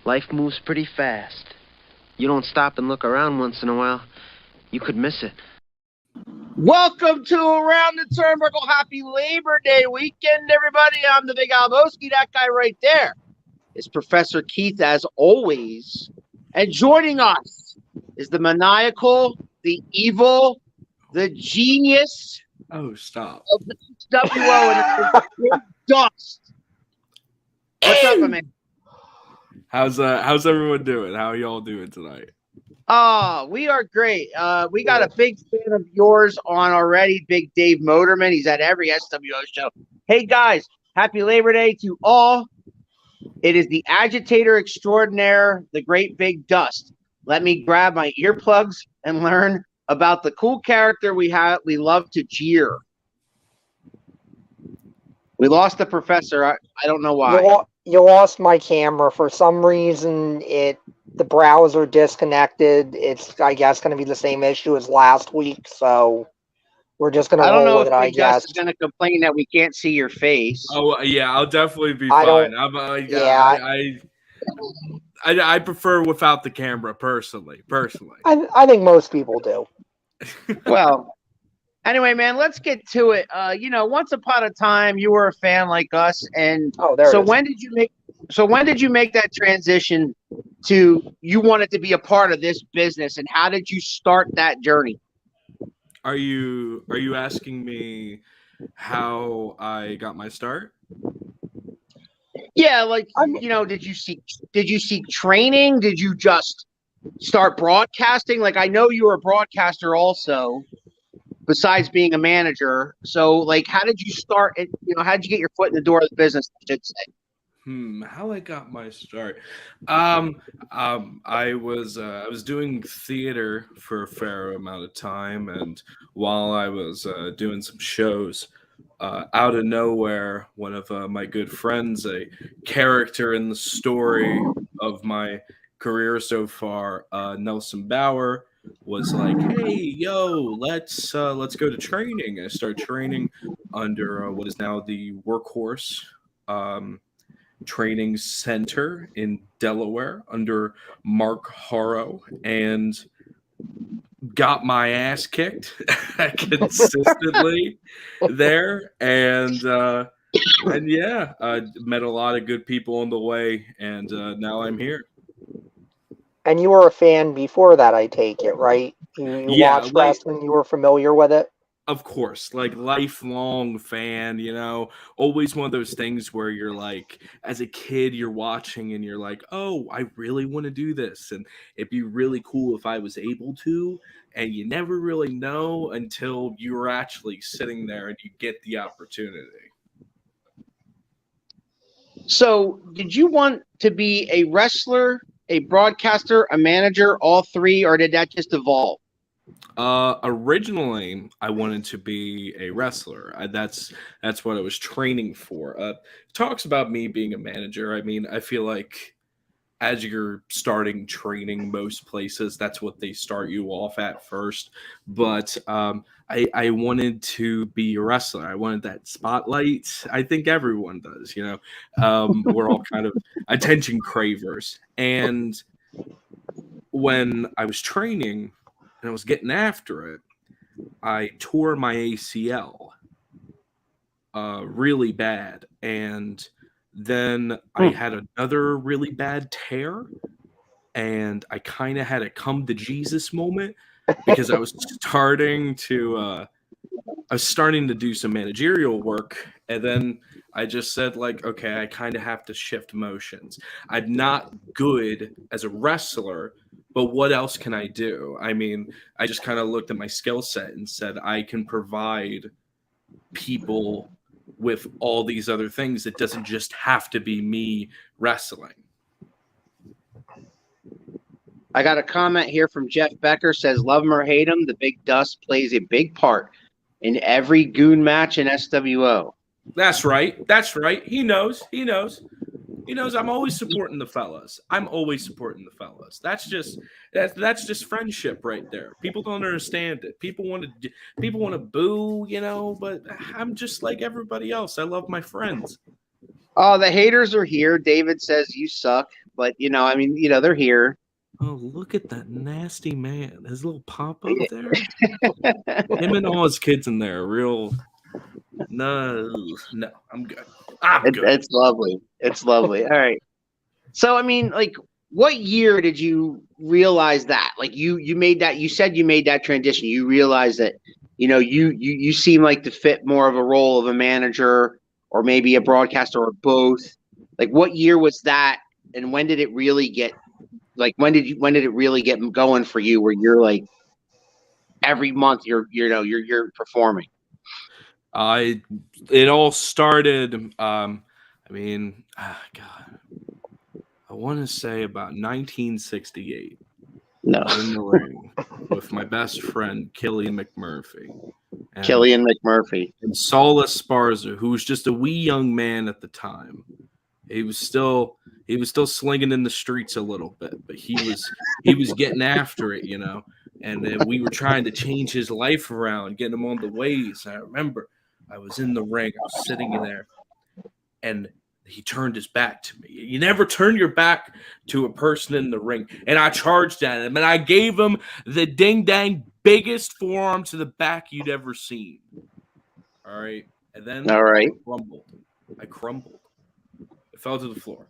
Life moves pretty fast. You don't stop and look around once in a while, you could miss it. Welcome to Around the Turnbuckle. Happy Labor Day weekend, everybody. I'm the big Albowski. That guy right there is Professor Keith, as always. And joining us is the maniacal, the evil, the genius Oh, stop. of the WO and it's Dust. What's up, my man? How's everyone doing? How are y'all doing tonight? Oh, we are great. We got a big fan of yours on already, Big Dave Motorman. He's at every SWO show. Hey, guys, happy Labor Day to all. It is the agitator extraordinaire, the great Big Dust. Let me grab my earplugs and learn about the cool character we love to jeer. We lost the professor. I don't know why. You lost my camera. For some reason, the browser disconnected. It's, I guess, going to be the same issue as last week, so we're just going to roll with it, I guess. Dust is going to complain that we can't see your face. Oh yeah, I'll definitely be fine. I prefer without the camera personally. I think most people do. Well, anyway, man, let's get to it. Once upon a time, you were a fan like us, and when did you make that transition to you wanted to be a part of this business, and how did you start that journey? Are you asking me how I got my start? Yeah, did you seek training? Did you just start broadcasting? Like, I know you were a broadcaster also, besides being a manager. So, like, how did you start? How did you get your foot in the door of the business, I should say? How I got my start. I was doing theater for a fair amount of time, and while I was doing some shows, out of nowhere, one of my good friends, a character in the story of my career so far, Nelson Bauer, was like, "Hey, yo, let's go to training." I started training under what is now the Workhorse Training Center in Delaware under Mark Harrow, and got my ass kicked consistently there, and yeah, I met a lot of good people on the way, and now I'm here. And you were a fan before that, I take it, right? You watched wrestling, you were familiar with it? Of course, like lifelong fan, always one of those things where you're like, as a kid, you're watching and you're like, oh, I really want to do this. And it'd be really cool if I was able to. And you never really know until you're actually sitting there and you get the opportunity. So did you want to be a wrestler, a broadcaster, a manager, all three, or did that just evolve? Originally, I wanted to be a wrestler. That's what I was training for. Talks about me being a manager. I mean, I feel like as you're starting training, most places, that's what they start you off at first. But I wanted to be a wrestler. I wanted that spotlight. I think everyone does, We're all kind of attention cravers. And when I was training and I was getting after it, I tore my ACL really bad. And then I had another really bad tear, and I kind of had a come to Jesus moment because I was starting to do some managerial work, and then I just said, like, okay, I kind of have to shift motions. I'm not good as a wrestler, but what else can I do? I mean, I just kind of looked at my skill set and said, I can provide people with all these other things. It doesn't just have to be me wrestling. I got a comment here from Jeff Becker, says, love him or hate him, the Big Dust plays a big part in every goon match in SWO. That's right. He knows. I'm always supporting the fellas. That's just friendship right there. People don't understand it. People want to boo, but I'm just like everybody else. I love my friends. Oh, the haters are here. David says you suck, but I mean, they're here. Oh, look at that nasty man. His little pop up there. Him and all his kids in there. Real. No, I'm good. It's lovely. It's lovely. All right. So, I mean, like, what year did you realize that? Like, you made that. You said you made that transition. You realized that, you seem like to fit more of a role of a manager or maybe a broadcaster or both. Like, what year was that, and when did it really get? Like, when did it really get going for you? Where you're like, every month you're performing. It all started. I mean, God, I want to say about 1968. No, I was in the ring with my best friend Killian McMurphy. And Saul Esparza, who was just a wee young man at the time. He was still slinging in the streets a little bit, but he was getting after it, And we were trying to change his life around, getting him on the ways. I remember I was in the ring, I was sitting in there, and he turned his back to me. You never turn your back to a person in the ring. And I charged at him, and I gave him the ding-dang biggest forearm to the back you'd ever seen. All right? And then I crumbled. I fell to the floor.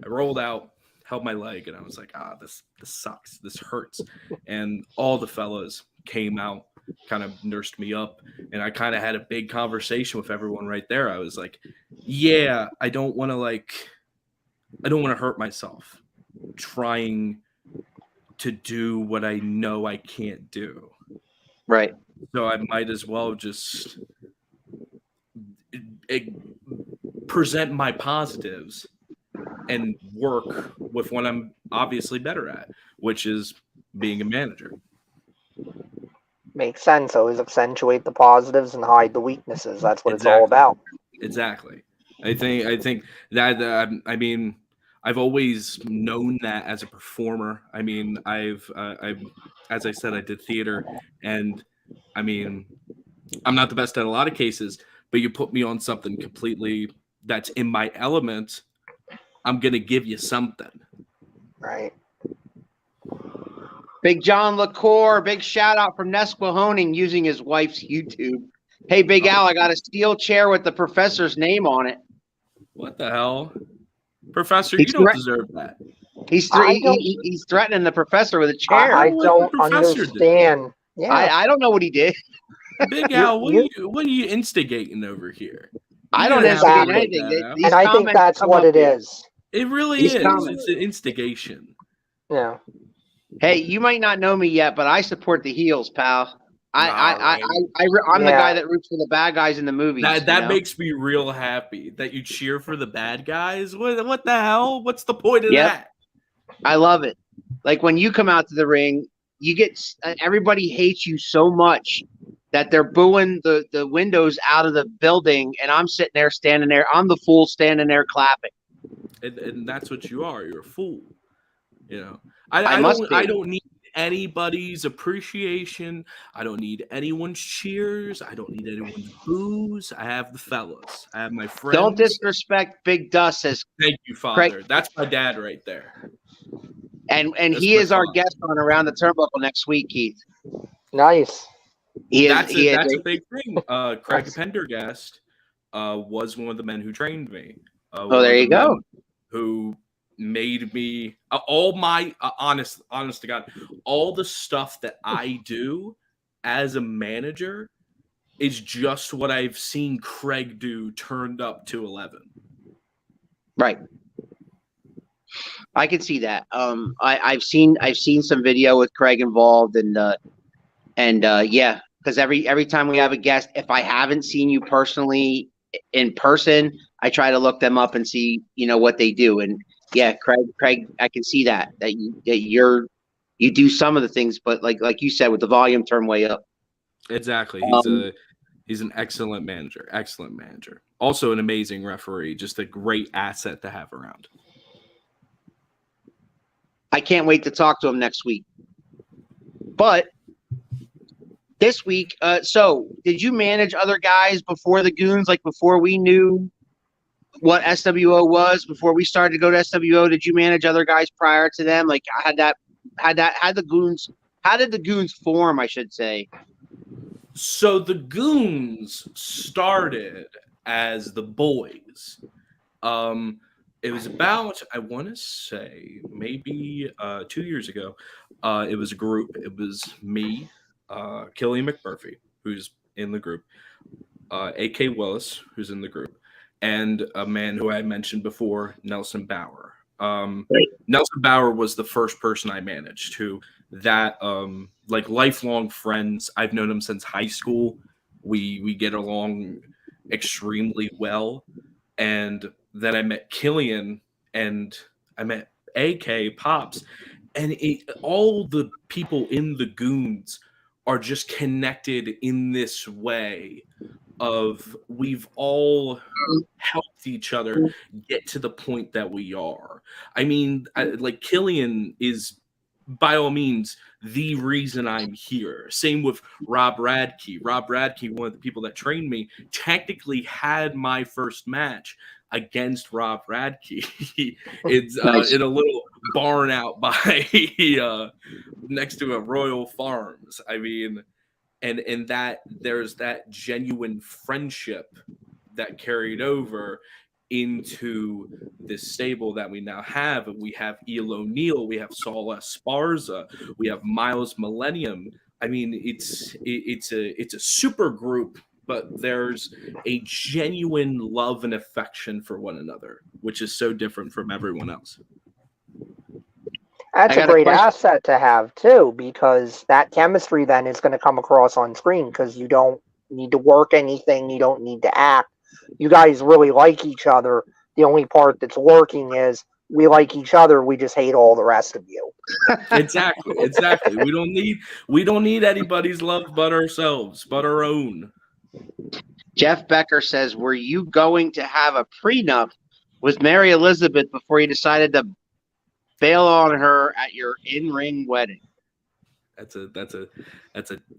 I rolled out, held my leg, and I was like, this sucks. This hurts. And all the fellas came out, kind of nursed me up, and I kind of had a big conversation with everyone right there. I was like, yeah, I don't want to hurt myself trying to do what I know I can't do. Right. So I might as well just present my positives and work with what I'm obviously better at, which is being a manager. Makes sense. Always accentuate the positives and hide the weaknesses. That's what it's all about. Exactly. I think that I mean, I've always known that as a performer. I mean, I've as I said, I did theater, and I mean, I'm not the best at a lot of cases, but you put me on something completely that's in my element, I'm gonna give you something. Right. Big John LaCour, big shout out from Nesquehoning using his wife's YouTube. Hey, Big Al, I got a steel chair with the professor's name on it. What the hell? Professor, you don't deserve that. He's threatening the professor with a chair. I don't understand. Yeah. I don't know what he did. Big Al, what are you instigating over here? I don't instigate anything. And I think that's what it is. It really is. It's an instigation. Yeah. Hey, you might not know me yet, but I support the heels, pal. I'm the guy that roots for the bad guys in the movies. That makes me real happy that you cheer for the bad guys. What the hell? What's the point of that? I love it. Like when you come out to the ring, you get everybody hates you so much that they're booing the windows out of the building, and I'm sitting there, standing there. I'm the fool standing there clapping. And that's what you are. You're a fool. I don't need anybody's appreciation. I don't need anyone's cheers. I don't need anyone's boos. I have the fellas. I have my friends. Don't disrespect Big Dust. Thank you, Father. Craig. That's my dad right there. And he is our guest on Around the Turnbuckle next week, Keith. Nice. That's a big thing. Craig Pendergast was one of the men who trained me. There you go. Who made me all my honest to God, all the stuff that I do as a manager is just what I've seen Craig do turned up to 11. Right. I can see that. I've seen some video with Craig involved, and yeah, because every time we have a guest, if I haven't seen you personally in person, I try to look them up and see what they do. And yeah, Craig, I can see that you do some of the things, but like you said, with the volume turned way up. Exactly. He's an excellent manager. Also an amazing referee. Just a great asset to have around. I can't wait to talk to him next week. But this week, so did you manage other guys before the Goons? Like before we knew what SWO was before we started to go to SWO? Did you manage other guys prior to them? Like had the Goons? How did the Goons form? I should say. So the Goons started as the boys. It was about, I want to say, maybe 2 years ago. It was a group. It was me, Killian McMurphy, who's in the group, A.K. Willis, who's in the group, and a man who I mentioned before, Nelson Bauer. Right. Nelson Bauer was the first person I managed who that like lifelong friends. I've known him since high school. We get along extremely well. And then I met Killian and I met AK Pops, and all the people in the Goons are just connected in this way of we've all helped each other get to the point that we are. I mean, like Killian is by all means the reason I'm here. Same with Rob Radke. Rob Radke, one of the people that trained me, technically had my first match against Rob Radke. It's Nice. in a little barn out by next to a Royal Farms. I mean, and that there's that genuine friendship that carried over into this stable that we now have. We have Eel O'Neill, we have Saul Esparza, we have Miles Millennium. I mean, it's a super group, but there's a genuine love and affection for one another, which is so different from everyone else. That's a great asset to have too, because that chemistry then is going to come across on screen because you don't need to work anything, you don't need to act. You guys really like each other. The only part that's working is we like each other, we just hate all the rest of you. Exactly. We don't need anybody's love but ourselves, but our own. Jeff Becker says, were you going to have a prenup with Mary Elizabeth before you decided to bail on her at your in-ring wedding? That's a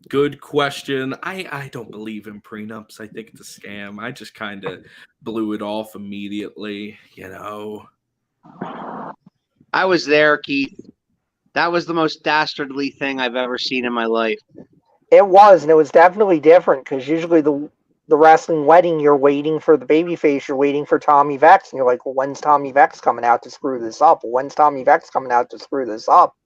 good question. I don't believe in prenups. I think it's a scam. I just kind of blew it off immediately, you know. I was there, Keith. That was the most dastardly thing I've ever seen in my life. It was, and it was definitely different because usually the wrestling wedding, you're waiting for the babyface, you're waiting for Tommy Vex, and you're like, well, when's Tommy Vex coming out to screw this up? When's Tommy Vex coming out to screw this up?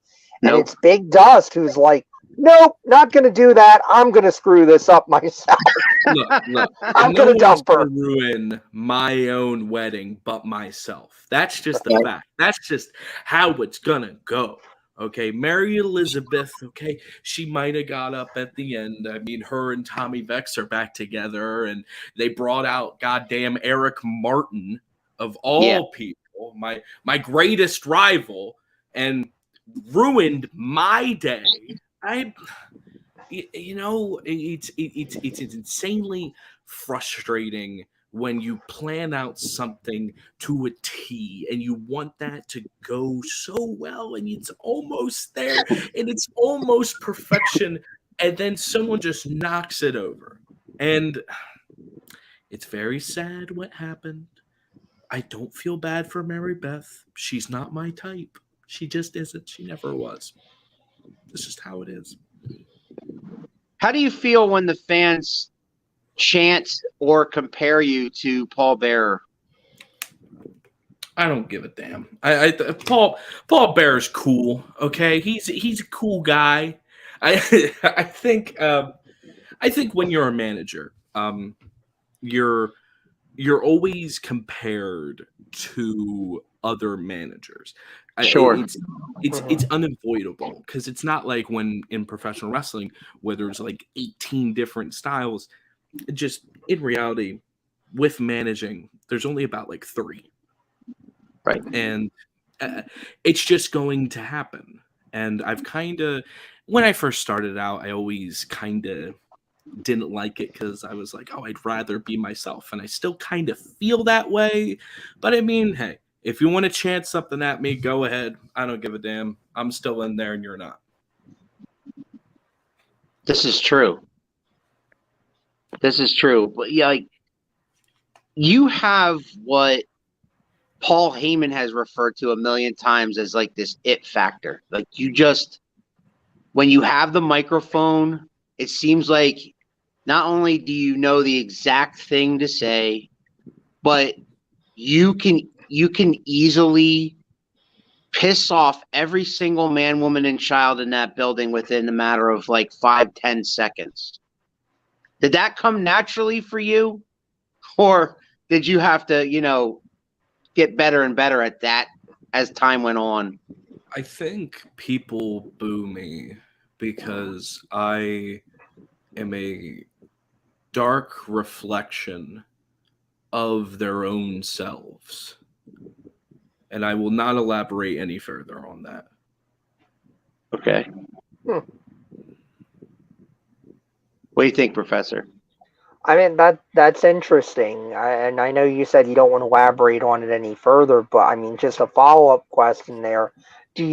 And it's Big Dust who's like, nope, not going to do that. I'm going to screw this up myself. Look, I'm going to dump her. Ruin my own wedding but myself. That's just the fact. That's just how it's going to go. Okay, Mary Elizabeth, okay, she might have got up at the end. I mean, her and Tommy Vex are back together, and they brought out goddamn Eric Martin, of all people, my greatest rival, and ruined my day. It's insanely frustrating when you plan out something to a T and you want that to go so well and it's almost there and it's almost perfection, and then someone just knocks it over. And it's very sad what happened. I don't feel bad for Mary Beth. She's not my type. She just isn't. She never was. It's just how it is. How do you feel when the fans chant or compare you to Paul Bearer? I don't give a damn. Paul Bearer's cool. Okay, he's a cool guy. I think when you're a manager, you're always compared to other managers. Sure. It's unavoidable because it's not like when in professional wrestling where there's like 18 different styles. Just in reality, with managing, there's only about like 3. Right. And it's just going to happen. And I've kind of, when I first started out, I always kind of didn't like it because I was like, oh, I'd rather be myself. And I still kind of feel that way. But I mean, hey, if you want to chant something at me, go ahead. I don't give a damn. I'm still in there and you're not. This is true. This is true. But yeah, like you have what Paul Heyman has referred to a million times as like this it factor. Like you just, when you have the microphone, it seems like not only do you know the exact thing to say, but you can easily piss off every single man, woman, and child in that building within a matter of like 5-10 seconds. Did that come naturally for you? Or did you have to, get better and better at that as time went on? I think people boo me because I am a dark reflection of their own selves. And I will not elaborate any further on that. Okay. What do you think, Professor? I mean, that's interesting. And I know you said you don't want to elaborate on it any further, but I mean, just a follow-up question there. Do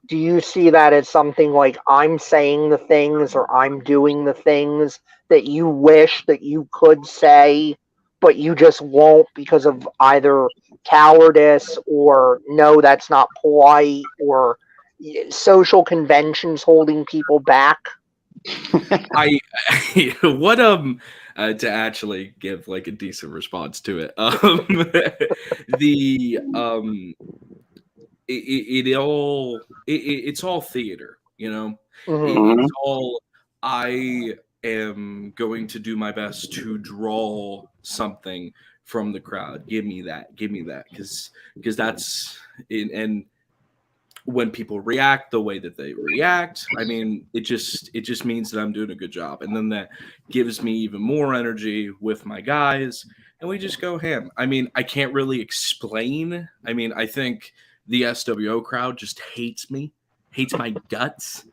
you see that as something like I'm saying the things or I'm doing the things that you wish that you could say, but you just won't because of either cowardice or no, that's not polite, or social conventions holding people back? I what to actually give like a decent response to it. The it's all theater, you know. Mm-hmm. It's all, I am going to do my best to draw something from the crowd. Give me that, because that's and when people react the way that they react, I mean, it just means that I'm doing a good job, and then that gives me even more energy with my guys, and we just go ham. I mean, I can't really explain. I mean, I think the SWO crowd just hates me, hates my guts,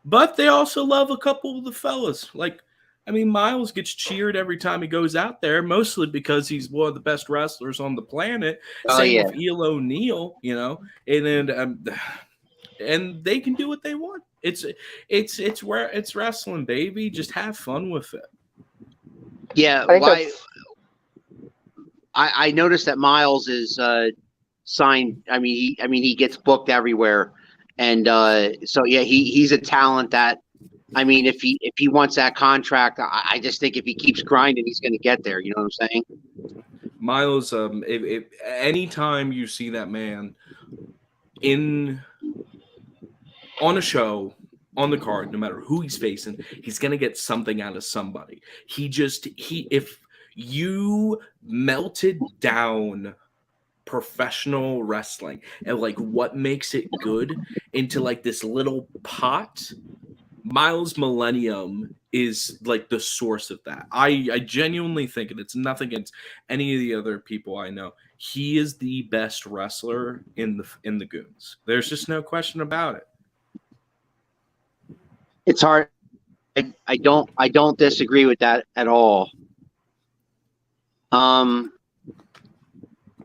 but they also love a couple of the fellas. Like, I mean, Miles gets cheered every time he goes out there, mostly because he's one of the best wrestlers on the planet. Oh, Same yeah. with Eel O'Neill, you know, and then and they can do what they want. It's where it's wrestling, baby. Just have fun with it. Yeah. I think Why? that's I noticed that Miles is signed. I mean, he gets booked everywhere, and so yeah, he's a talent that. I mean, if he wants that contract, I just think if he keeps grinding, he's going to get there. You know what I'm saying? Miles, if anytime you see that man on a show, on the card, no matter who he's facing, he's gonna get something out of somebody. If you melted down professional wrestling and like what makes it good into like this little pot, Miles Millennium is like the source of that. I genuinely think, and it's nothing against any of the other people I know, he is the best wrestler in the Goons. There's just no question about it. It's hard. I don't disagree with that at all.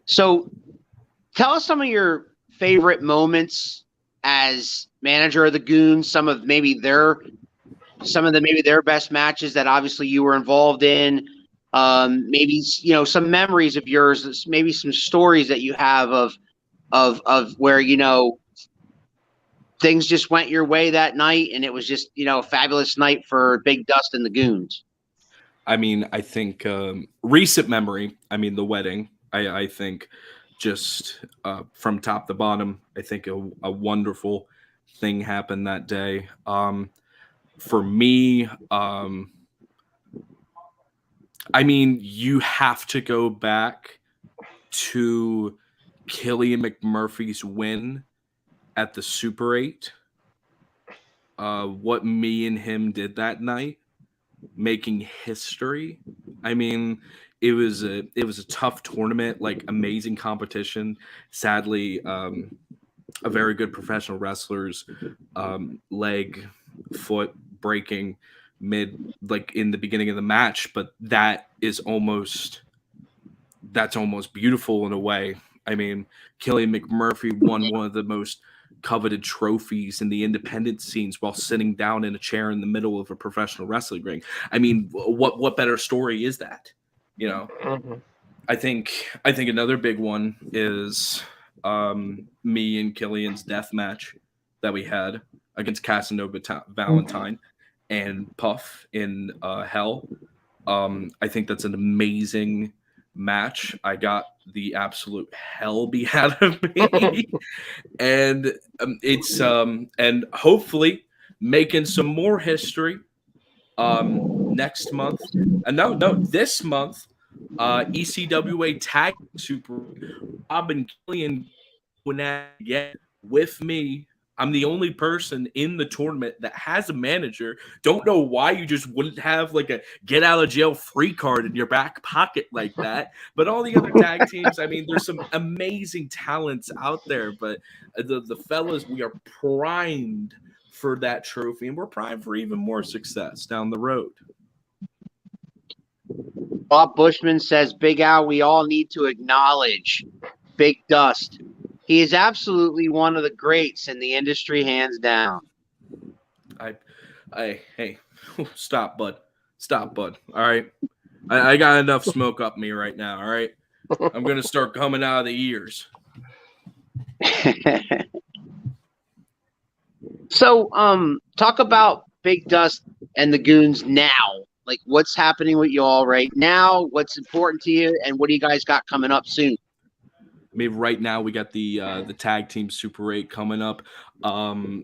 So tell us some of your favorite moments as manager of the Goons. Some of maybe their best matches that obviously you were involved in. Maybe some memories of yours. Maybe some stories that you have of where things just went your way that night, and it was just a fabulous night for Big Dust and the Goons. I mean, I think recent memory. I mean, the wedding. I think just from top to bottom, I think a wonderful thing happened that day. For me, I mean, you have to go back to Killian McMurphy's win at the Super 8. What me and him did that night, making history. I mean, it was a tough tournament, like amazing competition. Sadly, a very good professional wrestler's leg, foot breaking like in the beginning of the match, but that's almost beautiful in a way. I mean, Killian McMurphy won one of the most coveted trophies in the independent scenes while sitting down in a chair in the middle of a professional wrestling ring. I mean, what better story is that? You know? Mm-hmm. I think another big one is me and Killian's death match that we had against Casanova Valentine and Puff in Hell. I think that's an amazing match. I got the absolute hell beat out of me, and it's and hopefully making some more history next month. This month. ECWA Tag Super Rob and Killian going at it again with me. I'm the only person in the tournament that has a manager. Don't know why you just wouldn't have like a get out of jail free card in your back pocket like that. But all the other tag teams, I mean, there's some amazing talents out there. But the fellas, we are primed for that trophy, and we're primed for even more success down the road. Bob Bushman says, Big Al, we all need to acknowledge Big Dust. He is absolutely one of the greats in the industry, hands down. Hey, stop, bud. Stop, bud. All right. I got enough smoke up me right now. All right. I'm going to start coming out of the ears. So, talk about Big Dust and the Goons now. Like, what's happening with you all right now? What's important to you? And what do you guys got coming up soon? I mean, right now we got the tag team Super 8 coming up.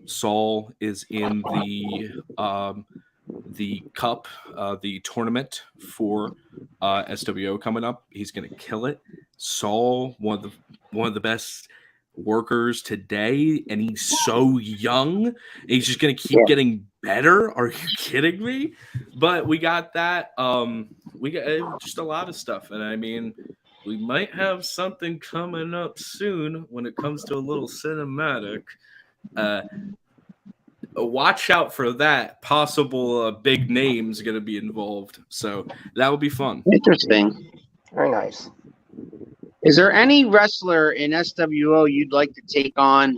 Saul is in the cup, the tournament for SWO coming up. He's gonna kill it. Saul, one of the best workers today, and he's so young. He's just gonna keep getting better. Are you kidding me? But we got that. We got just a lot of stuff, and I mean, we might have something coming up soon when it comes to a little cinematic. Watch out for that. Possible big names going to be involved, so that will be fun. Interesting. Very nice. Is there any wrestler in SWO you'd like to take on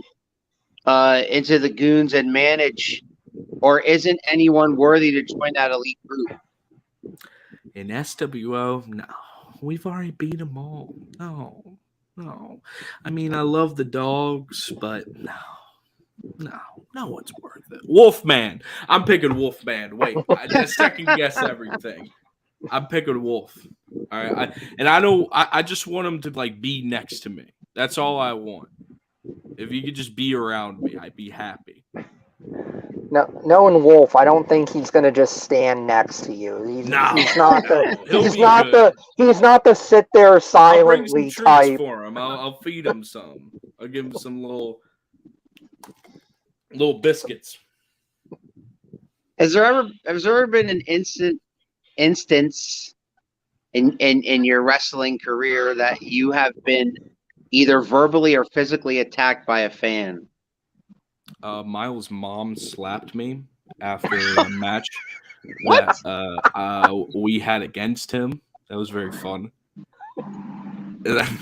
into the Goons and manage, or isn't anyone worthy to join that elite group? In SWO, no. We've already beat them all. No. I mean, I love the dogs, but no one's worth it. Wolfman. I'm picking Wolfman. Wait, I just second guess everything. I'm picking Wolf. All right, I just want him to like be next to me. That's all I want. If you could just be around me, I'd be happy. No, knowing Wolf, I don't think he's going to just stand next to you. He's not the sit there silently type. For him. I'll feed him some. I'll give him some little biscuits. Has there ever been an instance in your wrestling career that you have been either verbally or physically attacked by a fan? Miles' mom slapped me after a match that we had against him. That was very fun.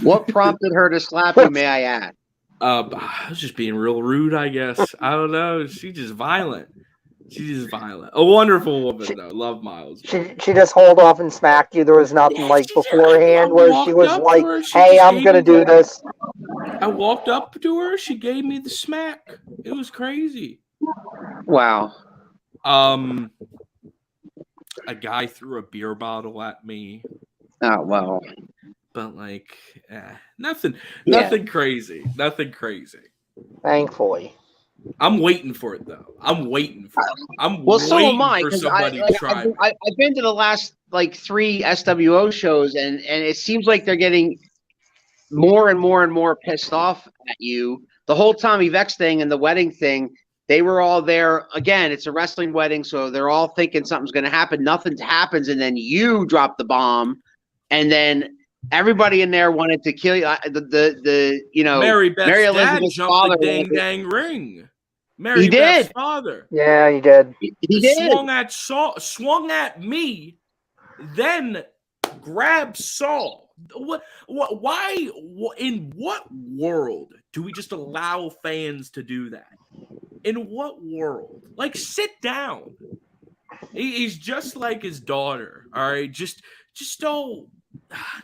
What prompted her to slap you, may I ask? I was just being real rude, I guess. I don't know. She's just violent. A wonderful woman, though. Love Miles. She just hold off and smacked you. There was nothing like beforehand where she was like, hey, I'm going to do this. I walked up to her. She gave me the smack. It was crazy. Wow. A guy threw a beer bottle at me. Oh, wow. But, like, nothing crazy. Nothing crazy. Thankfully. I'm waiting for it, though. I'm waiting for so am I, for somebody to try. I've been to the last, 3 SWO shows, and it seems like they're getting more and more and more pissed off at you. The whole Tommy Vex thing and the wedding thing, they were all there. Again, it's a wrestling wedding, so they're all thinking something's going to happen. Nothing happens, and then you drop the bomb, and then everybody in there wanted to kill you. Mary Elizabeth's father jumped the dang ring. Mary he Beth's did. father. Yeah, he did. He did. Swung at me, then grabbed Saul. Why? In what world do we just allow fans to do that? In what world? Like, sit down. He's just like his daughter. All right, just don't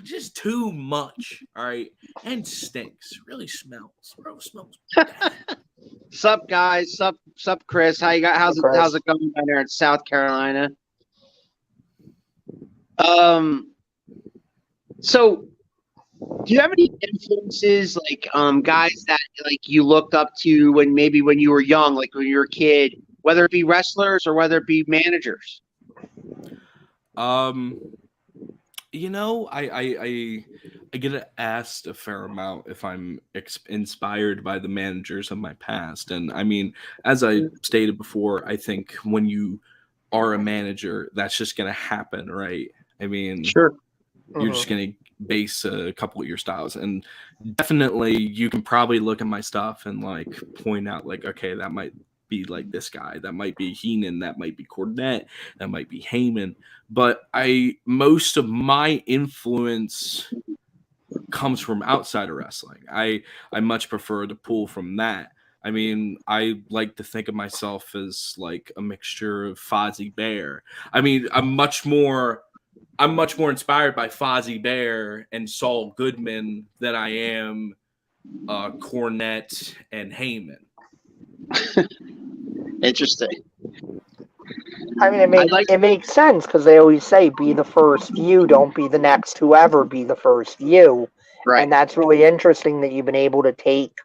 just too much. All right, and stinks. Really smells, bro. Smells bad. Sup, guys? Sup, Chris? How you got? How's it going down there in South Carolina? So do you have any influences like guys that like you looked up to when you were young, like when you were a kid, whether it be wrestlers or whether it be managers? You know, I get asked a fair amount if I'm inspired by the managers of my past, and I mean, as I stated before, I think when you are a manager, that's just gonna happen, right? I mean, Sure. You're just going to base a couple of your styles. And definitely you can probably look at my stuff and like point out like, okay, that might be like this guy. That might be Heenan. That might be Cornette. That might be Heyman. But most of my influence comes from outside of wrestling. I much prefer to pull from that. I mean, I like to think of myself as like a mixture of Fozzie Bear. I mean, I'm much more inspired by Fozzie Bear and Saul Goodman than I am Cornette and Heyman. Interesting. I mean, it makes sense because they always say, be the first you, don't be the next whoever, be the first you. Right. And that's really interesting that you've been able to take,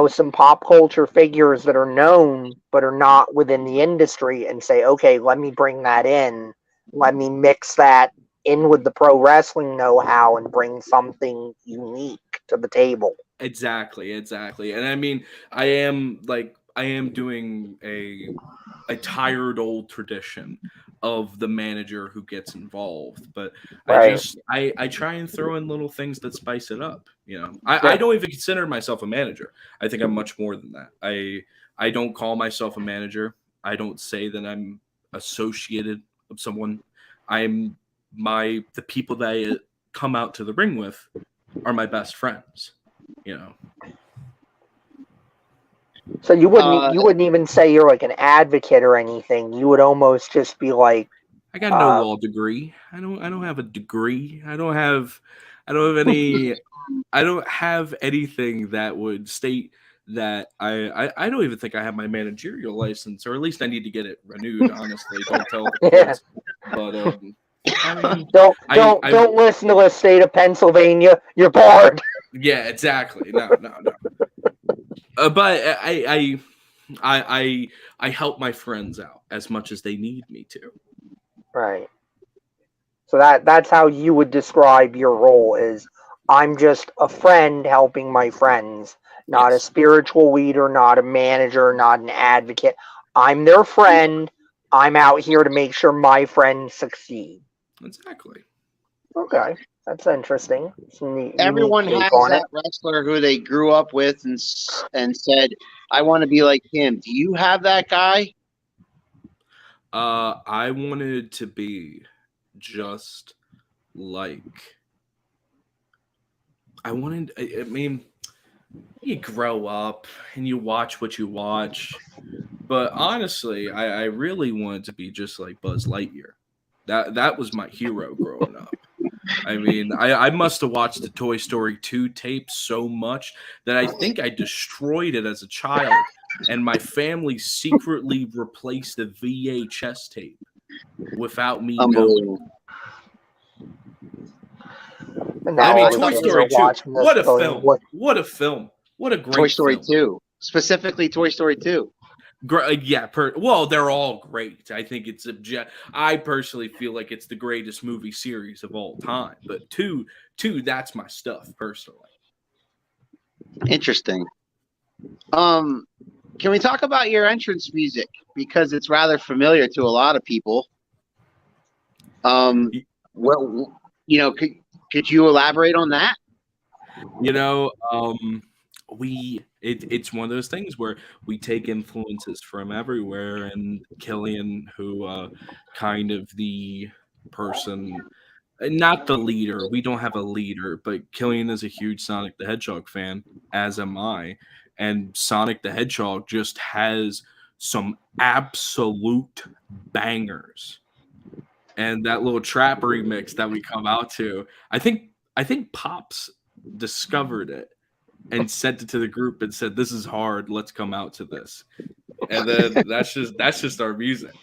some pop culture figures that are known but are not within the industry and say, okay, let me bring that in. Let me mix that in with the pro wrestling know-how and bring something unique to the table. Exactly. And I mean, I am doing a tired old tradition of the manager who gets involved, but Right. I try and throw in little things that spice it up. I don't even consider myself a manager. I think I'm much more than that. I don't call myself a manager. I don't say that I'm associated of someone. The people that I come out to the ring with are my best friends. So you wouldn't even say you're like an advocate or anything. You would almost just be like, I got no law degree. I don't have a degree. I don't have any. I don't have anything that would state that I don't even think I have my managerial license, or at least I need to get it renewed. Honestly, don't tell the kids. But I mean, don't listen to the state of Pennsylvania. You're barred. Yeah, exactly. No. But I help my friends out as much as they need me to. Right. So that's how you would describe your role is I'm just a friend helping my friends, not a spiritual leader, not a manager, not an advocate. I'm their friend. I'm out here to make sure my friends succeed. Exactly. Okay. That's interesting. Everyone has that wrestler who they grew up with and said, I want to be like him. Do you have that guy? I wanted to be just like I mean, you grow up and you watch what you watch, but honestly, I really wanted to be just like Buzz Lightyear. That was my hero growing up. I mean, I must have watched the Toy Story 2 tape so much that I think I destroyed it as a child, and my family secretly replaced the VHS tape without me knowing. I mean, Toy Story 2. What a film. What a film. What a great Toy Story film. 2. Specifically Toy Story 2. Yeah, well, they're all great. I think it's I personally feel like it's the greatest movie series of all time. But two, that's my stuff personally. Interesting. Can we talk about your entrance music because it's rather familiar to a lot of people? Well, could you elaborate on that? It's one of those things where we take influences from everywhere, and Killian, who kind of the person, not the leader, we don't have a leader, but Killian is a huge Sonic the Hedgehog fan, as am I, and Sonic the Hedgehog just has some absolute bangers. and that little trap remix that we come out to. I think Pops discovered it and sent it to the group and said, "This is hard. Let's come out to this." And then that's just our music.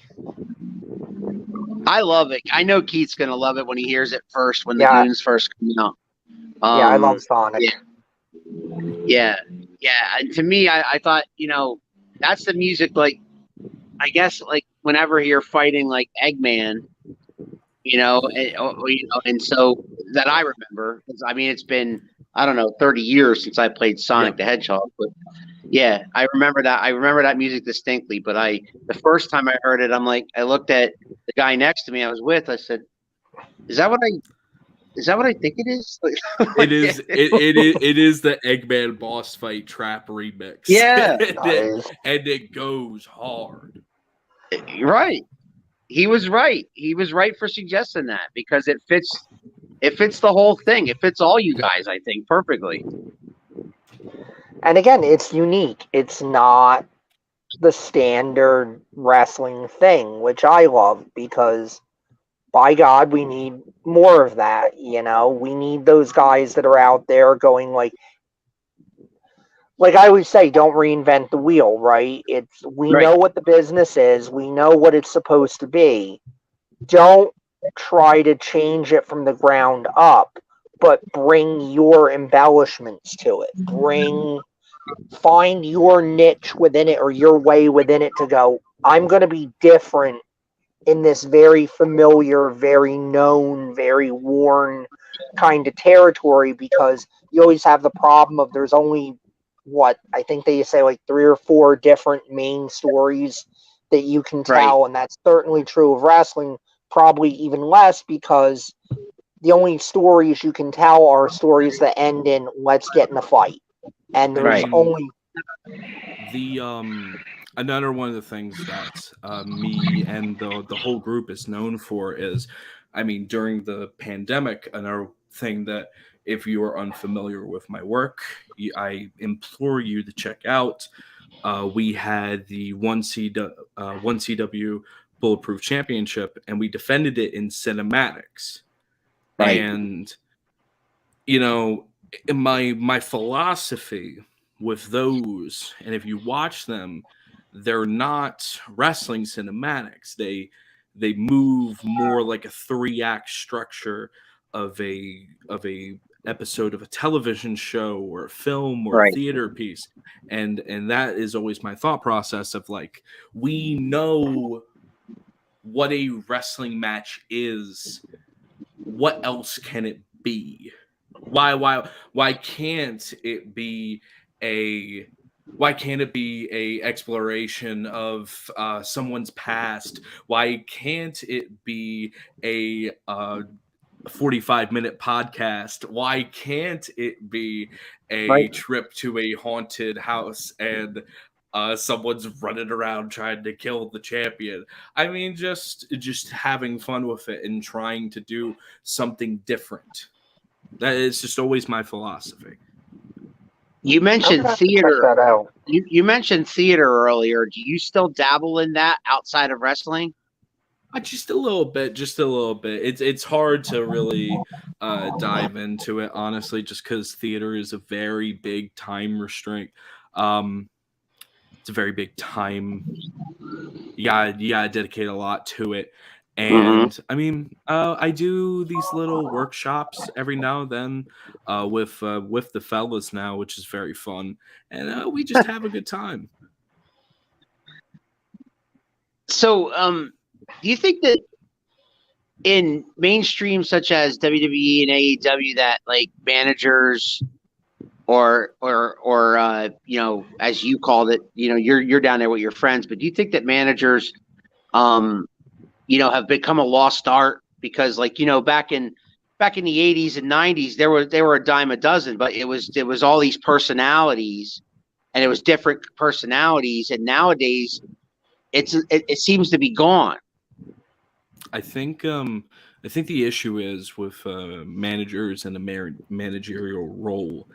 I love it. I know Keith's gonna love it when he hears it first, when the Yeah. Goons first come out. Yeah, I love Sonic. Yeah. And to me, I thought, that's the music. Like, I guess, like whenever you're fighting like Eggman, and so that I remember. 'Cause, I mean, it's been, I don't know, 30 years since I played Sonic the Hedgehog, but yeah, I remember that. I remember that music distinctly. But the first time I heard it, I looked at the guy next to me I was with. I said, "Is that what I think it is?" It is. It is the Eggman boss fight trap remix. Yeah, and it goes hard. Right. He was right. He was right for suggesting that, because it fits the whole thing. It fits all you guys, I think, perfectly. And again, it's unique. It's not the standard wrestling thing, which I love, because by God, we need more of that. We need those guys that are out there going like I always say, don't reinvent the wheel, right? We know what the business is. We know what it's supposed to be. Don't try to change it from the ground up, but bring your embellishments to it. Find your niche within it, or your way within it, to go, I'm going to be different in this very familiar, very known, very worn kind of territory, because you always have the problem of there's only, I think they say like 3 or 4 different main stories that you can tell, and that's certainly true of wrestling, probably even less, because the only stories you can tell are stories that end in let's get in a fight. And there's only another one of the things that me and the whole group is known for is, I mean, during the pandemic, another thing that, if you are unfamiliar with my work, I implore you to check out. We had the 1CW Bulletproof Championship, and we defended it in cinematics. Right. And my philosophy with those, and if you watch them, they're not wrestling cinematics. They move more like a 3-act structure of a episode of a television show or a film or a theater piece, and that is always my thought process of like, we know what a wrestling match is. What else can it be? Why can't it be a exploration of someone's past? Why can't it be a 45-minute podcast? Why can't it be a trip to a haunted house and someone's running around trying to kill the champion? I mean, just having fun with it and trying to do something different. That is just always my philosophy. You mentioned theater. You mentioned theater earlier. Do you still dabble in that outside of wrestling? Just a little bit. It's hard to really dive into it, honestly, just because theater is a very big time restraint. It's a very big time. You gotta dedicate a lot to it. And I mean, I do these little workshops every now and then with the fellas now, which is very fun, and we just have a good time. So, do you think that in mainstream such as WWE and AEW, that like managers or as you called it, you're down there with your friends, but do you think that managers have become a lost art? Because back in the 80s and 90s, there were a dime a dozen, but it was all these personalities, and it was different personalities, and nowadays it seems to be gone. I think the issue is with managers and a managerial role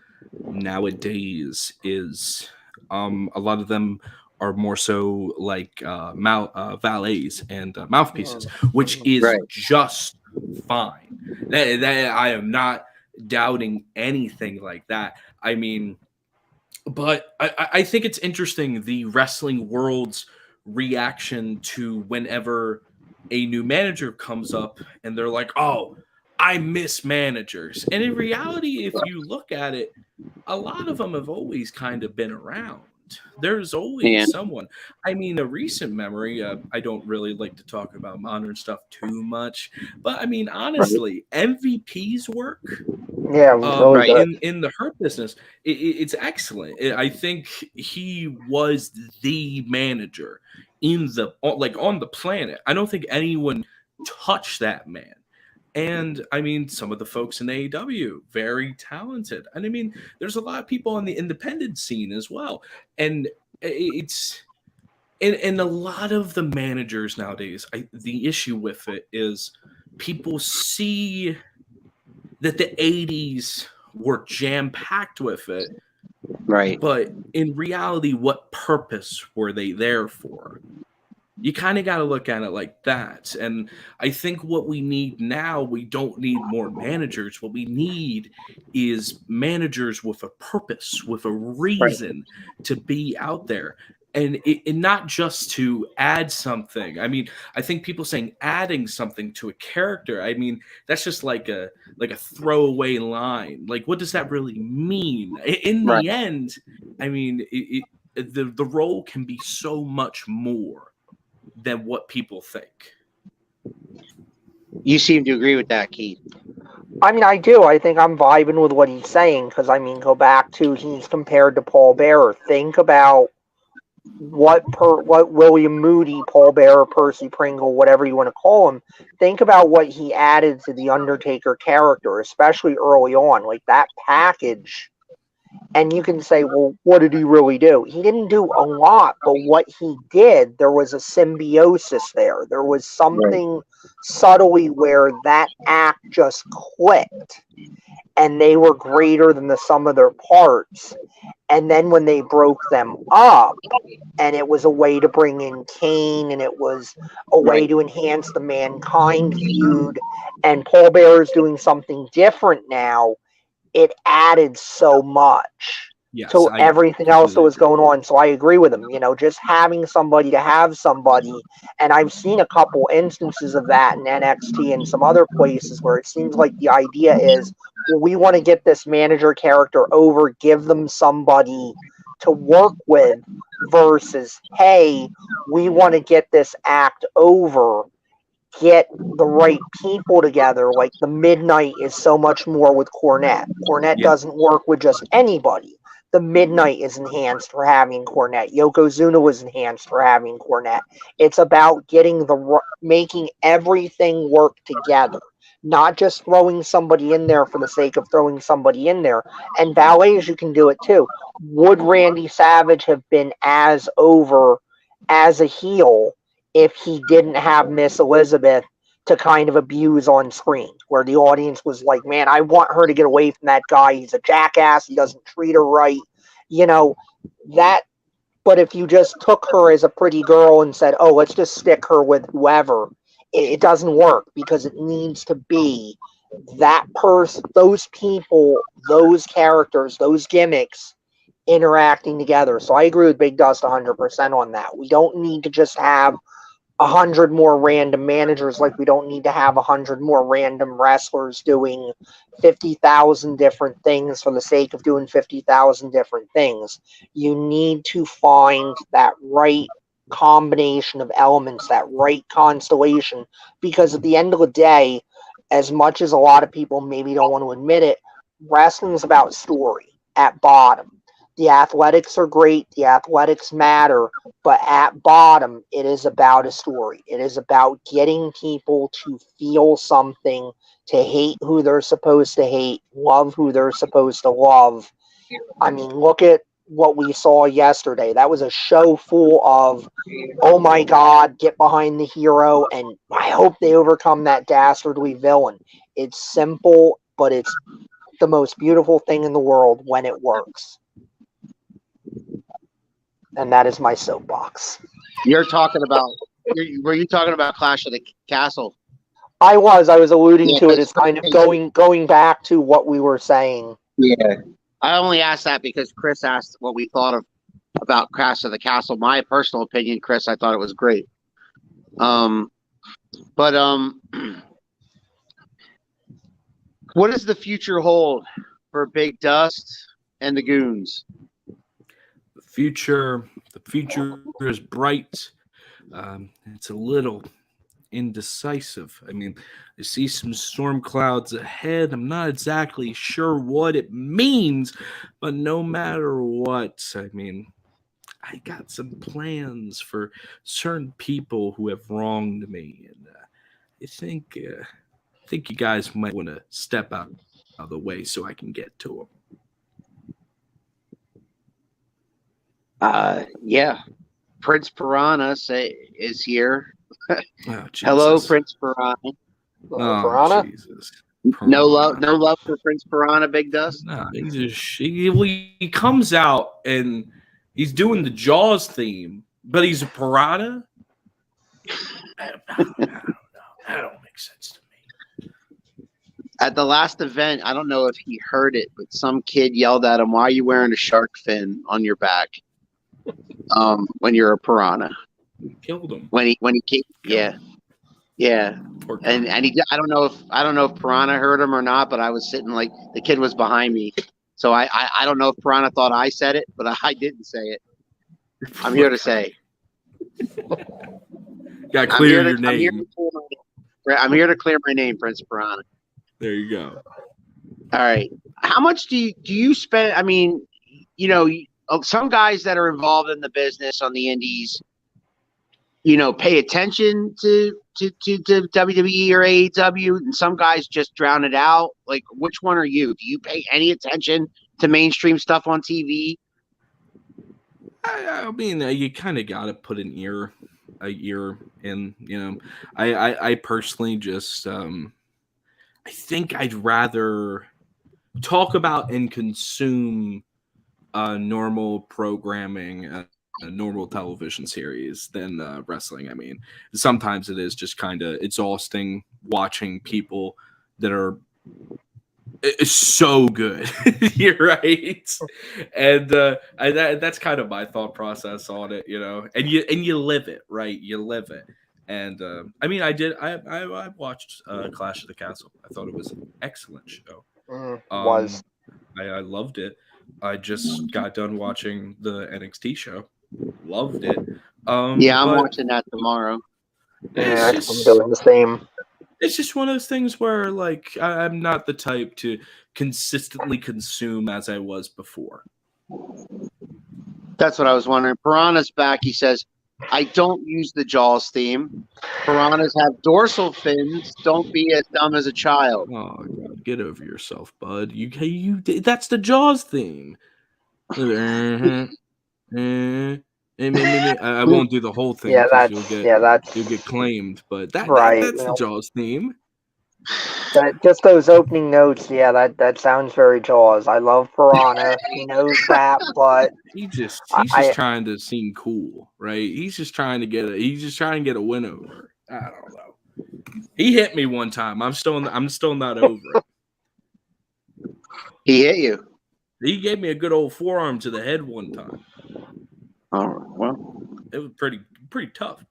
nowadays is a lot of them are more so like valets and mouthpieces, which is Right. just fine. That I am not doubting anything like that. I mean, but I think it's interesting the wrestling world's reaction to whenever a new manager comes up and they're like, oh, I miss managers. And in reality, if you look at it, a lot of them have always kind of been around. There's Yeah. always someone. I mean, a recent memory, I don't really like to talk about modern stuff too much, but I mean, honestly, MVP's work Yeah, it was really good. in the Hurt business, it's excellent. I think he was the manager in the on the planet. I don't think anyone touched that man. And I mean, some of the folks in AEW, very talented. And I mean, there's a lot of people on the independent scene as well. And it's and a lot of the managers nowadays, the issue with it is people see that the 80s were jam-packed with it. Right. But in reality, what purpose were they there for? You kind of got to look at it like that. And I think what we need now, we don't need more managers. What we need is managers with a purpose, with a reason to be out there. And not just to add something. I mean, I think people saying adding something to a character, I mean, that's just like a throwaway line. Like, what does that really mean? In the end, I mean, the role can be so much more than what people think. You seem to agree with that, Keith. I mean, I do. I think I'm vibing with what he's saying because, I mean, go back to he's compared to Paul Bearer. Think about what William Moody, Paul Bearer, Percy Pringle, whatever you want to call him, think about what he added to the Undertaker character, especially early on. Like that package. And you can say, well, what did he really do? He didn't do a lot, but what he did, there was a symbiosis there. There was something subtly where that act just clicked. And they were greater than the sum of their parts. And then when they broke them up, and it was a way to bring in Kane, and it was a way to enhance the Mankind feud, and Paul Bearer's doing something different now, it added so much to everything else that was going on. So I agree with him. You know, just having somebody to have somebody, and I've seen a couple instances of that in NXT and some other places where it seems like the idea is, well, we want to get this manager character over, give them somebody to work with, versus, hey, we want to get this act over, get the right people together. Like the Midnight is so much more with Cornette. Cornette doesn't work with just anybody. The Midnight is enhanced for having Cornette. Yokozuna was enhanced for having Cornette. It's about getting making everything work together, not just throwing somebody in there for the sake of throwing somebody in there. And valets, you can do it too. Would Randy Savage have been as over as a heel if he didn't have Miss Elizabeth to kind of abuse on screen, where the audience was like, man, I want her to get away from that guy. He's a jackass. He doesn't treat her right. You know, that. But if you just took her as a pretty girl and said, oh, let's just stick her with whoever, it doesn't work, because it needs to be that person, those people, those characters, those gimmicks interacting together. So I agree with Big Dust 100% on that. We don't need to just have 100 more random managers, like we don't need to have 100 more random wrestlers doing 50,000 different things for the sake of doing 50,000 different things. You need to find that right combination of elements, that right constellation, because at the end of the day, as much as a lot of people maybe don't want to admit it, wrestling is about story at bottom. The athletics are great, the athletics matter, but at bottom, it is about a story. It is about getting people to feel something, to hate who they're supposed to hate, love who they're supposed to love. I mean, look at what we saw yesterday. That was a show full of, oh my God, get behind the hero, and I hope they overcome that dastardly villain. It's simple, but it's the most beautiful thing in the world when it works. And that is my soapbox. You're talking about. Were you talking about Clash of the Castle? I was alluding Yeah, to it as kind of going back to what we were saying. Yeah. I only asked that because Chris asked what we thought about Clash of the Castle. My personal opinion, Chris, I thought it was great. But what does the future hold for Big Dust and the Goons? The future is bright. It's a little indecisive. I mean, I see some storm clouds ahead. I'm not exactly sure what it means, but no matter what, I mean, I got some plans for certain people who have wronged me, and I think you guys might want to step out of the way so I can get to them. Yeah. Prince Piranha is here. Oh, Hello, Prince Piranha. Oh, Piranha? Jesus. No love for Prince Piranha, Big Dust. No, he comes out and he's doing the Jaws theme, but he's a piranha. I don't know. That don't make sense to me. At the last event, I don't know if he heard it, but some kid yelled at him, "Why are you wearing a shark fin on your back?" When you're a piranha. Killed him. When he came, yeah. And I don't know if Piranha heard him or not, but I was sitting like the kid was behind me, so I don't know if Piranha thought I said it, but I didn't say it. I'm here to say. Got to clear your name. I'm here to clear my name, Prince Piranha. There you go. All right. How much do you spend? I mean, some guys that are involved in the business on the indies, pay attention to WWE or AEW, and some guys just drown it out. Like, which one are you? Do you pay any attention to mainstream stuff on TV? I mean, you kind of got to put a ear in. I personally just, I think I'd rather talk about and consume normal programming. A normal television series than wrestling. I mean, sometimes it is just kind of exhausting watching people that are so good. You're right, and that's kind of my thought process on it, And you live it, right? You live it, and I mean, I watched Clash of the Castle. I thought it was an excellent show. I loved it. I just got done watching the NXT show. Loved it. I'm watching that tomorrow. I'm doing the same. It's just one of those things where, like, I'm not the type to consistently consume as I was before. That's what I was wondering. Piranha's back. He says, "I don't use the Jaws theme. Piranhas have dorsal fins. Don't be as dumb as a child." Oh, God, get over yourself, bud. You that's the Jaws theme. I won't do the whole thing. Yeah, you'll get claimed. But that's the Jaws theme. Just those opening notes. Yeah, that sounds very Jaws. I love Piranha. He knows that, but he's just trying to seem cool, right? He's just trying to get a win over. I don't know. He hit me one time. I'm still not over it. He hit you. He gave me a good old forearm to the head one time. All right. Well, it was pretty tough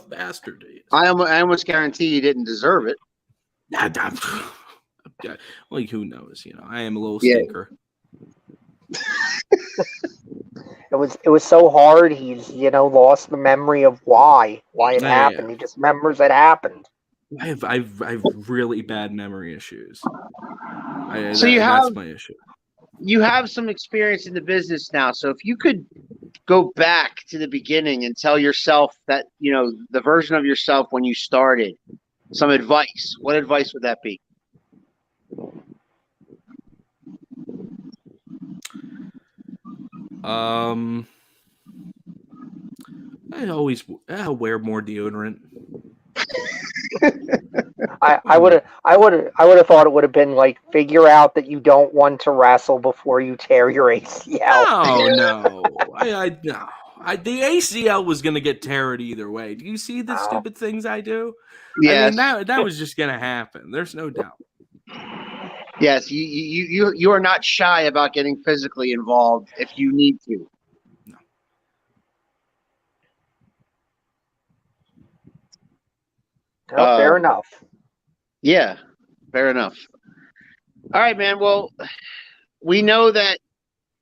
bastard. I almost guarantee you didn't deserve it. Well, who knows? I am a little stinker. It was so hard. He's lost the memory of why it happened. He just remembers it happened. I've really bad memory issues. That's my issue. You have some experience in the business now, so if you could go back to the beginning and tell yourself that the version of yourself when you started, some advice. What advice would that be? I wear more deodorant. I would have thought it would have been like, figure out that you don't want to wrestle before you tear your ACL. No. The ACL was going to get teared either way. Do you see the stupid things I do? Yes. I mean, that was just going to happen. There's no doubt. Yes, you are not shy about getting physically involved if you need to. No. Fair enough. Yeah, fair enough. All right, man. Well, we know that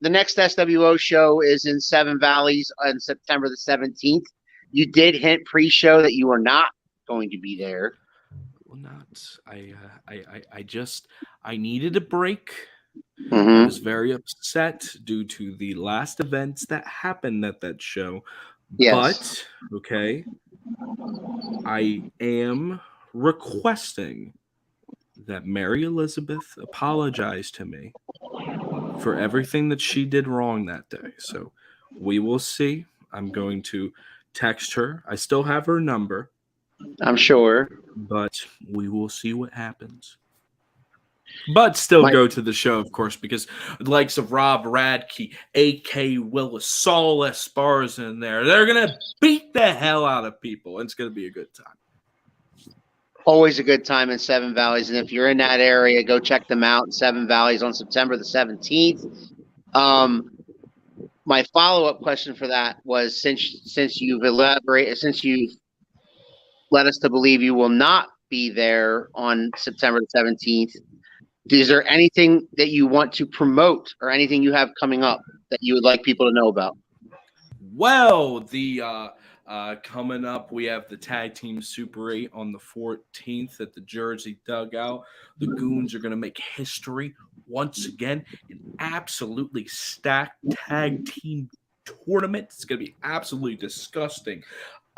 the next SWO show is in Seven Valleys on September the 17th. You did hint pre-show that you are not going to be there. Well, not. I needed a break. Mm-hmm. I was very upset due to the last events that happened at that show. Yes. But, okay, I am requesting that Mary Elizabeth apologize to me for everything that she did wrong that day. So we will see. I'm going to text her. I still have her number. I'm sure. But we will see what happens. But still go to the show, of course, because the likes of Rob Radke, A.K. Willis, Saul Esparza in there, they're going to beat the hell out of people. And it's going to be a good time. Always a good time in Seven Valleys. And if you're in that area, go check them out in Seven Valleys on September the 17th. My follow-up question for that was, since you've elaborated, since you've led us to believe you will not be there on September the 17th, is there anything that you want to promote or anything you have coming up that you would like people to know about? Well, coming up, we have the Tag Team Super 8 on the 14th at the Jersey Dugout. The Goons are going to make history once again. An absolutely stacked tag team tournament. It's going to be absolutely disgusting.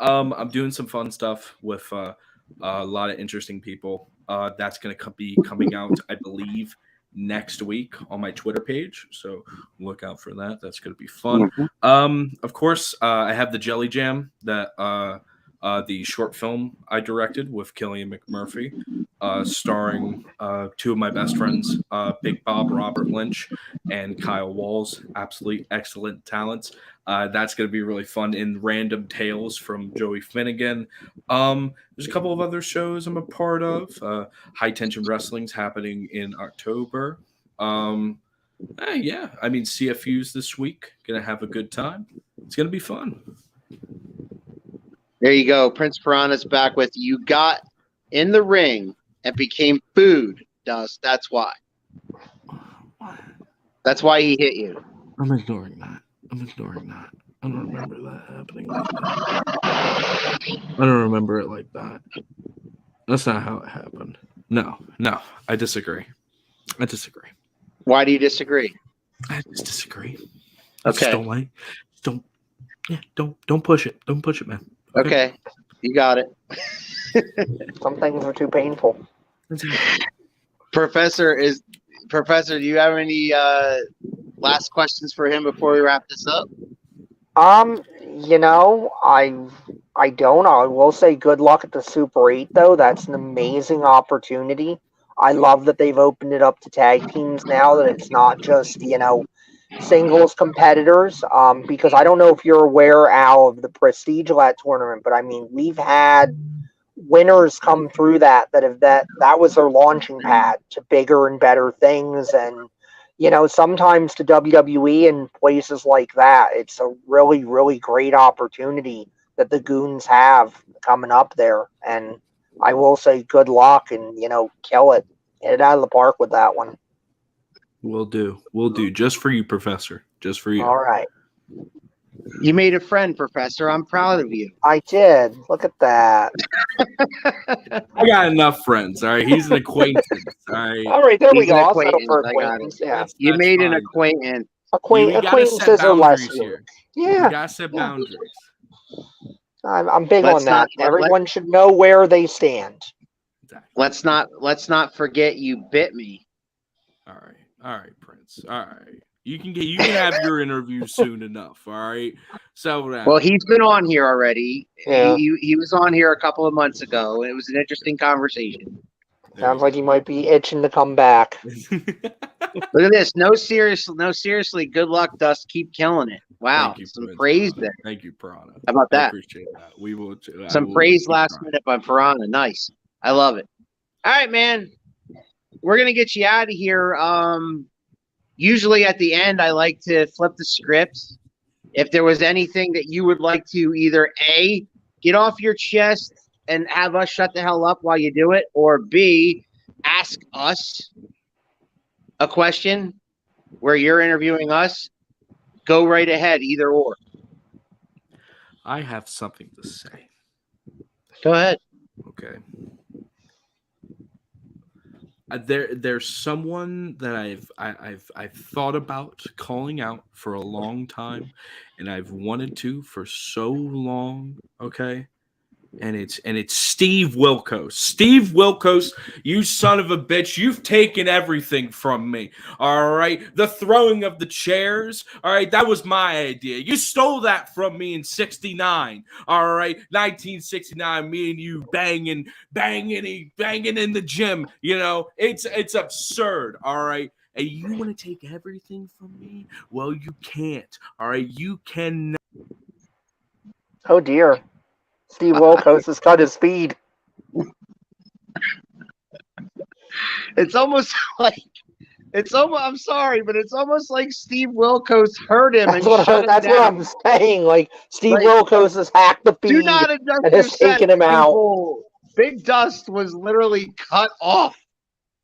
I'm doing some fun stuff with a lot of interesting people. That's going to be coming out, I believe, next week on my Twitter page. So look out for that. That's going to be fun. Of course, I have the Jelly Jam, that the short film I directed with Killian McMurphy, starring two of my best friends, Big Bob Robert Lynch and Kyle Walls. Absolutely excellent talents. That's going to be really fun. In Random Tales from Joey Finnegan. There's a couple of other shows I'm a part of. High Tension Wrestling's happening in October. Yeah, I mean, CFU's this week. Gonna have a good time. It's gonna be fun. There you go. Prince Piranha's back with you. Got in the ring and became food dust. That's why. That's why he hit you. I'm ignoring that. I don't remember that happening like that. I don't remember it like that. That's not how it happened. No, I disagree. Why do you disagree? I just disagree. Okay. Don't push it. Don't push it, man. Okay. You got it. Some things are too painful. Professor, do you have any last questions for him before we wrap this up? I don't. I will say good luck at the Super 8, though. That's an amazing opportunity. I love that they've opened it up to tag teams now, that it's not just, singles competitors. Because I don't know if you're aware, Al, of the prestige of that tournament, but I mean, we've had winners come through that was their launching pad to bigger and better things. And sometimes to WWE and places like that, it's a really, really great opportunity that the Goons have coming up there. And I will say good luck and, kill it. Hit it out of the park with that one. We'll do. Just for you, Professor. Just for you. All right. You made a friend, Professor. I'm proud of you. I did. Look at that. I got enough friends. All right. He's an acquaintance. All right. All right. There we go. I'll settle for I got acquaintance. Yeah. You That's made fine. an acquaintance. Acquaintances are less here. Yeah. We gotta set boundaries. I'm big Let's on that. not- Everyone should know where they stand. Exactly. Let's not forget you bit me. All right, Prince. All right. You can have your interview soon enough. All right. So Well, he's been on here already. Yeah. He was on here a couple of months ago, and it was an interesting conversation. Sounds like he might be itching to come back. Look at this. No, seriously. Good luck, Dust. Keep killing it. Wow. Thank you, Some Prince praise Piranha. there. Thank you, Piranha. How about I that? appreciate that. We will. Some praise keep last trying. minute by Piranha. Nice. I love it. All right, man. We're going to get you out of here. Usually at the end, I like to flip the script. If there was anything that you would like to either A, get off your chest and have us shut the hell up while you do it, or B, ask us a question where you're interviewing us, go right ahead, either or. I have something to say. Go ahead. Okay. There's someone that I've thought about calling out for a long time, and I've wanted to for so long. Okay. And it's Steve Wilkos. Steve Wilkos, you son of a bitch, you've taken everything from me. All right, the throwing of the chairs. All right, that was my idea. You stole that from me in '69. All right, 1969. Me and you banging in the gym. You know, it's absurd. All right. And you want to take everything from me? Well, you can't. All right, you cannot. Oh dear. Steve Wilkos has cut his speed. It's almost like I'm sorry, but it's almost like Steve Wilkos heard him That's and what, shut him that's what down. I'm saying. Like, Steve Like, Wilkos has hacked the Do feed not adjust and your has taken him settings, out. people. Big Dust was literally cut off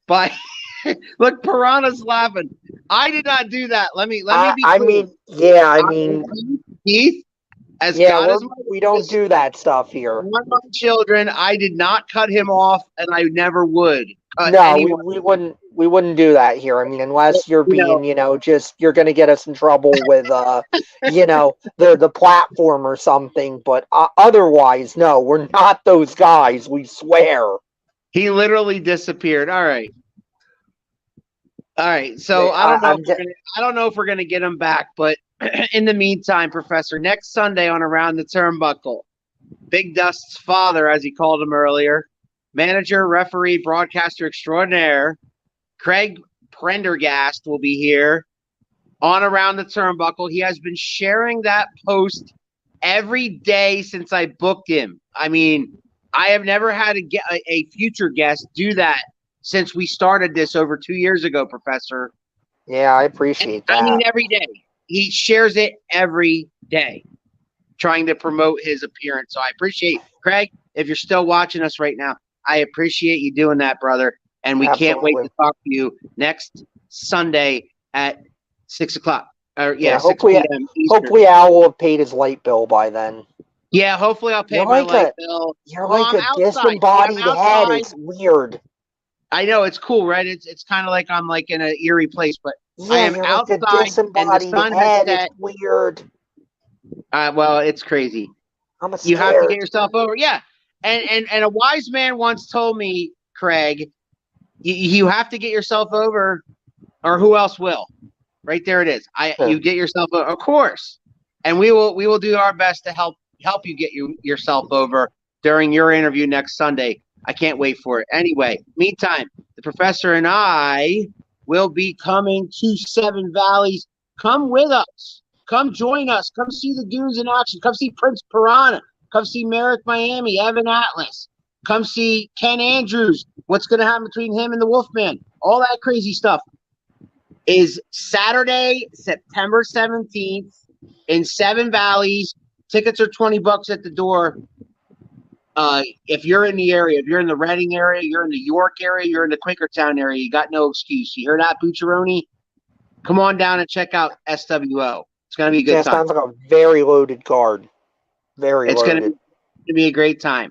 by. Look, Piranha's laughing. I did not do that. Let me be clear. I mean, Keith, as yeah, God is my we don't witness, do that stuff here. one of my children, I did not cut him off, and I never would cut No, anyone. we wouldn't do that here. I mean, unless you're being, just you're going to get us in trouble with, the platform or something. But otherwise, no, we're not those guys. We swear. He literally disappeared. All right. So I don't know if we're gonna get him back, but in the meantime, Professor, next Sunday on Around the Turnbuckle, Big Dust's father, as he called him earlier, manager, referee, broadcaster extraordinaire, Craig Prendergast will be here on Around the Turnbuckle. He has been sharing that post every day since I booked him. I mean, I have never had a future guest do that since we started this over 2 years ago, Professor. Yeah, I appreciate that. I mean, every day. He shares it every day, trying to promote his appearance. So I appreciate, Craig, if you're still watching us right now, I appreciate you doing that, brother. And we can't wait to talk to you next Sunday at 6 o'clock. Hopefully, 6 p.m. Eastern. Hopefully Al will have paid his light bill by then. Yeah, hopefully I'll pay my light bill. You're like a disembodied head. It's weird. I know, it's cool, right? It's kind of like I'm like in an eerie place, but I am outside like a disembodied and the sun head. has set. It's weird. Well, it's crazy. I'm You have to get yourself over. Yeah. And a wise man once told me, Craig, you have to get yourself over, or who else will? Right there it is. You get yourself over, of course. And we will do our best to help you get yourself over during your interview next Sunday. I can't wait for it. Anyway, meantime, the professor and I will be coming to Seven Valleys. Come with us. Come join us. Come see the Goons in action. Come see Prince Piranha. Come see Merrick Miami, Evan Atlas. Come see Ken Andrews. What's going to happen between him and the Wolfman? All that crazy stuff is Saturday, September 17th in Seven Valleys. Tickets are $20 at the door. If you're in the area, if you're in the Reading area, you're in the York area, you're in the Quakertown area, you got no excuse. You hear that, Bucciaroni? Come on down and check out SWO. It's going to be a good time. Sounds like a very loaded card. It's going to be a great time.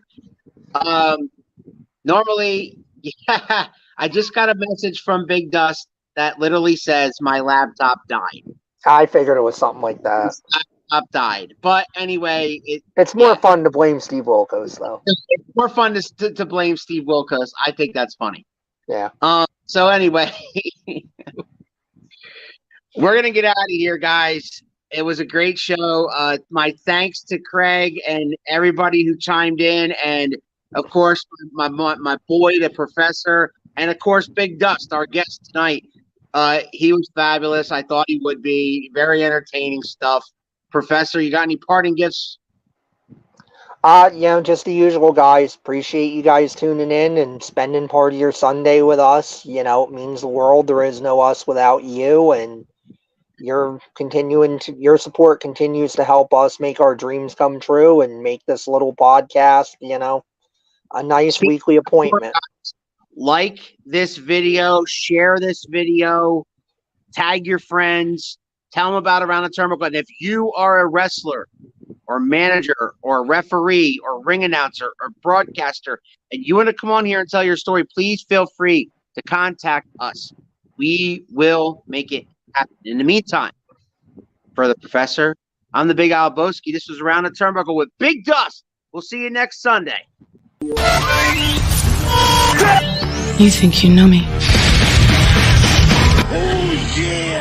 Normally, I just got a message from Big Dust that literally says my laptop died. I figured it was something like that. Died, but anyway, it's more fun to blame Steve Wilkos, though. It's more fun to blame Steve Wilkos. I think that's funny. Yeah. So anyway, we're gonna get out of here, guys. It was a great show. My thanks to Craig and everybody who chimed in, and of course my boy, the professor, and of course Big Dust, our guest tonight. He was fabulous. I thought he would be. Very entertaining stuff. Professor, you got any parting gifts? Just the usual, guys. Appreciate you guys tuning in and spending part of your Sunday with us. It means the world. There is no us without you, and your support continues to help us make our dreams come true and make this little podcast, a nice weekly appointment. Like this video, share this video, tag your friends, tell them about Around the Turnbuckle. And if you are a wrestler or manager or referee or ring announcer or broadcaster and you want to come on here and tell your story, please feel free to contact us. We will make it happen. In the meantime, for the Professor, I'm the Big Albowski. This was Around the Turnbuckle with Big Dust. We'll see you next Sunday. You think you know me? Oh, yeah.